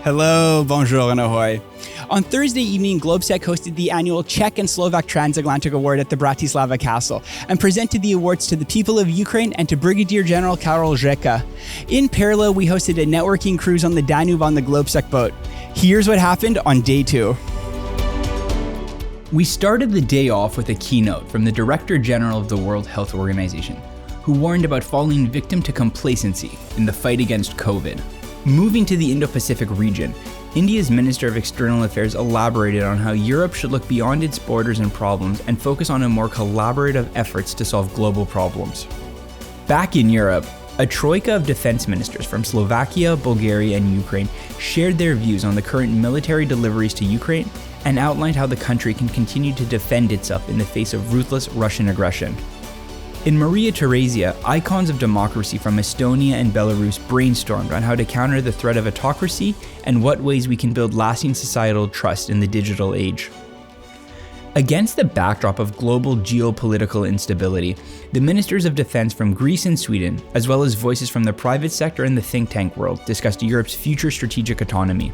Hello, bonjour, and ahoy. On Thursday evening, GLOBSEC hosted the annual Czech and Slovak Transatlantic Award at the Bratislava Castle and presented the awards to the people of Ukraine and to Brigadier General Karol Rzeka. In parallel, we hosted a networking cruise on the Danube on the GLOBSEC boat. Here's what happened on day 2. We started the day off with a keynote from the Director General of the World Health Organization, who warned about falling victim to complacency in the fight against COVID. Moving to the Indo-Pacific region, India's Minister of External Affairs elaborated on how Europe should look beyond its borders and problems and focus on a more collaborative efforts to solve global problems. Back in Europe, a troika of defense ministers from Slovakia, Bulgaria, and Ukraine shared their views on the current military deliveries to Ukraine and outlined how the country can continue to defend itself in the face of ruthless Russian aggression. In Maria Theresia, icons of democracy from Estonia and Belarus brainstormed on how to counter the threat of autocracy and what ways we can build lasting societal trust in the digital age. Against the backdrop of global geopolitical instability, the ministers of defense from Greece and Sweden, as well as voices from the private sector and the think tank world, discussed Europe's future strategic autonomy.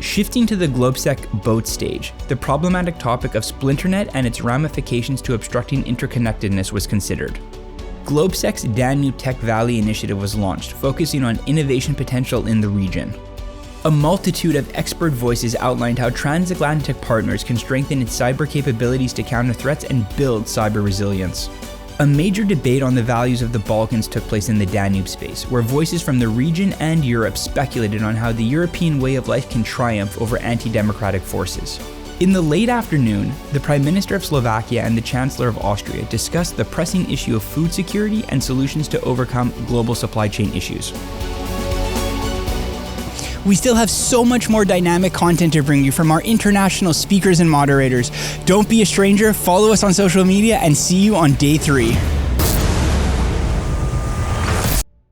Shifting to the GLOBSEC boat stage, the problematic topic of Splinternet and its ramifications to obstructing interconnectedness was considered. GLOBSEC's Danube Tech Valley initiative was launched, focusing on innovation potential in the region. A multitude of expert voices outlined how transatlantic partners can strengthen its cyber capabilities to counter threats and build cyber resilience. A major debate on the values of the Balkans took place in the Danube space, where voices from the region and Europe speculated on how the European way of life can triumph over anti-democratic forces. In the late afternoon, the Prime Minister of Slovakia and the Chancellor of Austria discussed the pressing issue of food security and solutions to overcome global supply chain issues. We still have so much more dynamic content to bring you from our international speakers and moderators. Don't be a stranger, follow us on social media, and see you on day 3.